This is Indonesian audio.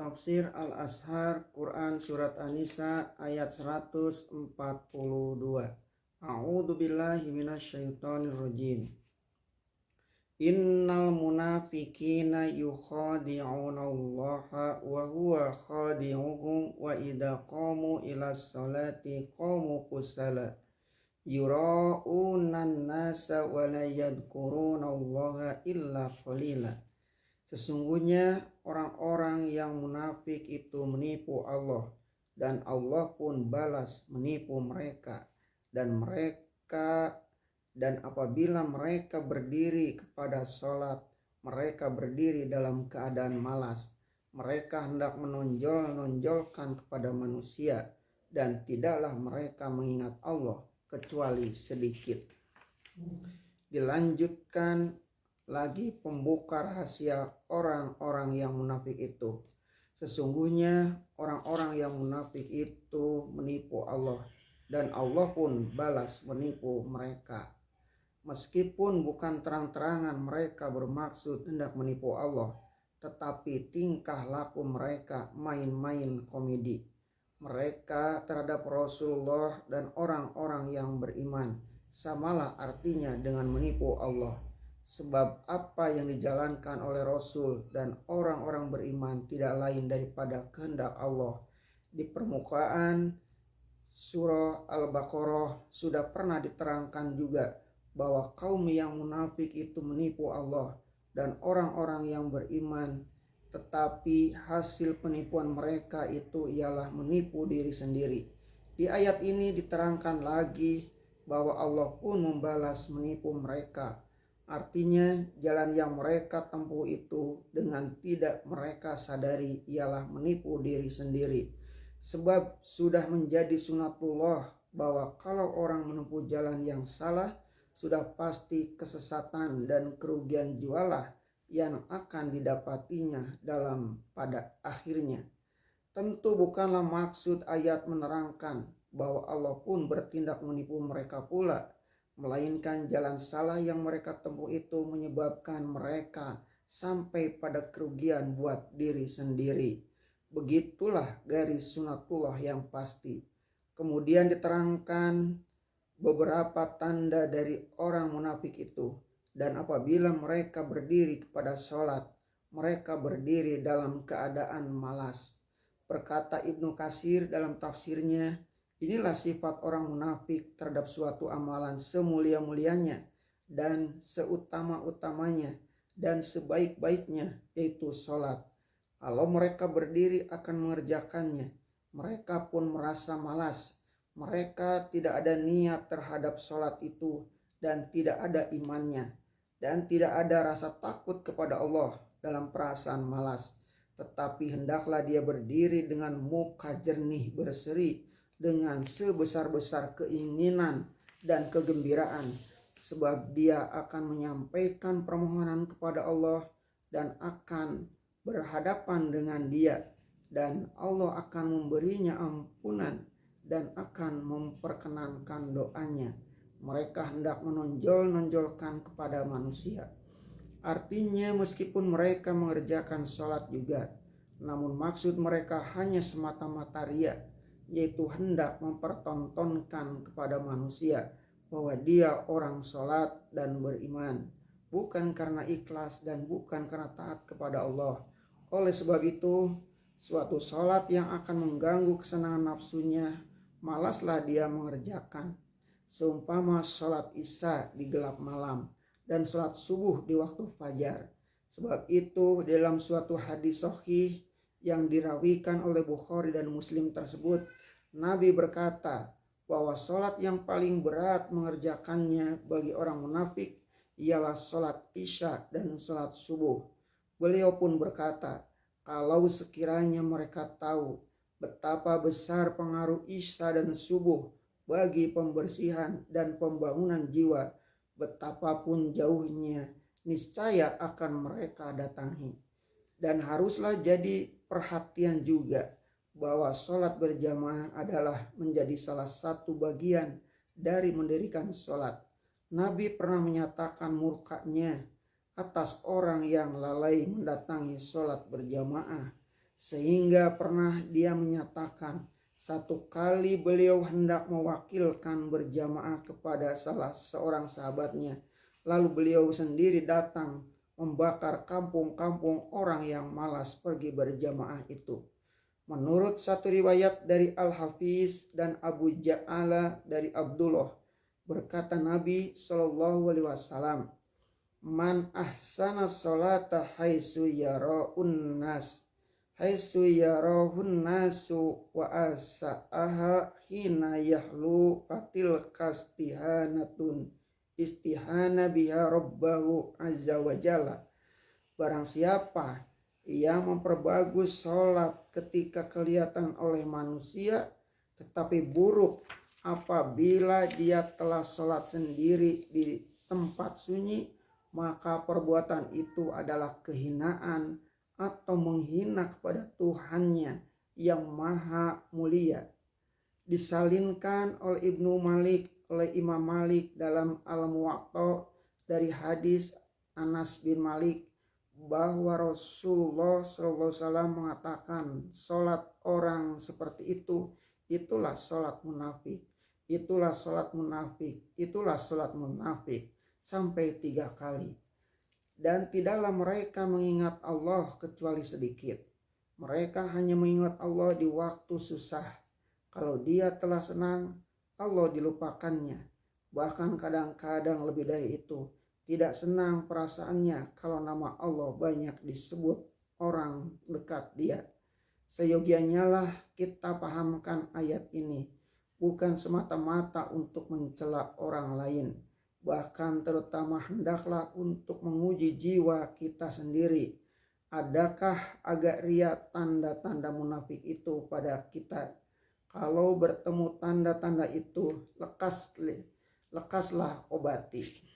Tafsir Al-Azhar Quran Surat An-Nisa ayat 142. A'udzu billahi minasyaitonir rajim. Innal munafiqina yukhadi'una Allaha wa huwa khadi'uhum wa idza qamu ilas salati qamu kusala yura'unan nasa wa la yadhkuruna Allaha illa qalila. Sesungguhnya orang-orang yang munafik itu menipu Allah, dan Allah pun balas menipu mereka. Dan apabila mereka berdiri kepada sholat, mereka berdiri dalam keadaan malas. Mereka hendak menonjolkan kepada manusia, dan tidaklah mereka mengingat Allah kecuali sedikit. Dilanjutkan lagi pembuka rahasia orang-orang yang munafik itu. Sesungguhnya orang-orang yang munafik itu menipu Allah, dan Allah pun balas menipu mereka. Meskipun bukan terang-terangan mereka bermaksud hendak menipu Allah, tetapi tingkah laku mereka main-main komedi. Mereka terhadap Rasulullah dan orang-orang yang beriman samalah artinya dengan menipu Allah. Sebab apa yang dijalankan oleh Rasul dan orang-orang beriman tidak lain daripada kehendak Allah. Di permukaan surah Al-Baqarah sudah pernah diterangkan juga bahwa kaum yang munafik itu menipu Allah dan orang-orang yang beriman, tetapi hasil penipuan mereka itu ialah menipu diri sendiri. Di ayat ini diterangkan lagi bahwa Allah pun membalas menipu mereka. Artinya jalan yang mereka tempuh itu dengan tidak mereka sadari ialah menipu diri sendiri. Sebab sudah menjadi sunatullah bahwa kalau orang menempuh jalan yang salah, sudah pasti kesesatan dan kerugian jualah yang akan didapatinya pada akhirnya. Tentu bukanlah maksud ayat menerangkan bahwa Allah pun bertindak menipu mereka pula, melainkan jalan salah yang mereka tempuh itu menyebabkan mereka sampai pada kerugian buat diri sendiri. Begitulah garis sunatullah yang pasti. Kemudian diterangkan beberapa tanda dari orang munafik itu. Dan apabila mereka berdiri kepada sholat, mereka berdiri dalam keadaan malas. Berkata Ibnu Katsir dalam tafsirnya, inilah sifat orang munafik terhadap suatu amalan semulia-mulianya dan seutama-utamanya dan sebaik-baiknya, yaitu sholat. Kalau mereka berdiri akan mengerjakannya, mereka pun merasa malas. Mereka tidak ada niat terhadap sholat itu dan tidak ada imannya. Dan tidak ada rasa takut kepada Allah dalam perasaan malas. Tetapi hendaklah dia berdiri dengan muka jernih berseri, dengan sebesar-besar keinginan dan kegembiraan, sebab dia akan menyampaikan permohonan kepada Allah dan akan berhadapan dengan dia, dan Allah akan memberinya ampunan dan akan memperkenankan doanya. Mereka hendak menonjolkan kepada manusia. Artinya meskipun mereka mengerjakan sholat juga, namun maksud mereka hanya semata-mata riya, yaitu hendak mempertontonkan kepada manusia bahwa dia orang sholat dan beriman, bukan karena ikhlas dan bukan karena taat kepada Allah. Oleh sebab itu, suatu sholat yang akan mengganggu kesenangan nafsunya, malaslah dia mengerjakan. Seumpama sholat isya di gelap malam dan sholat subuh di waktu fajar. Sebab itu dalam suatu hadis sahih yang dirawikan oleh Bukhari dan Muslim tersebut, Nabi berkata bahwa sholat yang paling berat mengerjakannya bagi orang munafik ialah sholat isya dan sholat subuh. Beliau pun berkata, kalau sekiranya mereka tahu betapa besar pengaruh isya dan subuh bagi pembersihan dan pembangunan jiwa, betapapun jauhnya niscaya akan mereka datangi. Dan haruslah jadi perhatian juga bahwa sholat berjamaah adalah menjadi salah satu bagian dari mendirikan sholat. Nabi pernah menyatakan murkanya atas orang yang lalai mendatangi sholat berjamaah, Sehingga pernah dia menyatakan, satu kali beliau hendak mewakilkan berjamaah kepada salah seorang sahabatnya. Lalu beliau sendiri datang membakar kampung-kampung orang yang malas pergi berjamaah itu. Menurut satu riwayat dari Al-Hafiz dan Abu Ja'ala dari Abdullah, berkata Nabi SAW, "Man ahsana sholata haitsu yara'un nas, haitsu yarahun nasu wa asa'aha hina yahlu fatil kastihanatun istihana biha rabbahu azza wa jalla." Barang siapa yang memperbagus sholat ketika kelihatan oleh manusia, tetapi buruk apabila dia telah sholat sendiri di tempat sunyi, maka perbuatan itu adalah kehinaan atau menghina kepada Tuhannya yang maha mulia. Disalinkan oleh Imam Malik dalam Al-Muwatta dari hadis Anas bin Malik bahwa Rasulullah SAW mengatakan, sholat orang seperti itu, itulah sholat munafik, itulah sholat munafik, itulah sholat munafik, sampai 3 kali. Dan tidaklah mereka mengingat Allah kecuali sedikit. Mereka hanya mengingat Allah di waktu susah. Kalau dia telah senang, Allah dilupakannya. Bahkan kadang-kadang lebih dari itu, tidak senang perasaannya kalau nama Allah banyak disebut orang dekat dia. Seyogianya lah kita pahamkan ayat ini, bukan semata-mata untuk mencela orang lain, bahkan terutama hendaklah untuk menguji jiwa kita sendiri. Adakah agak ria tanda-tanda munafik itu pada kita? Kalau bertemu tanda-tanda itu, lekaslah obati.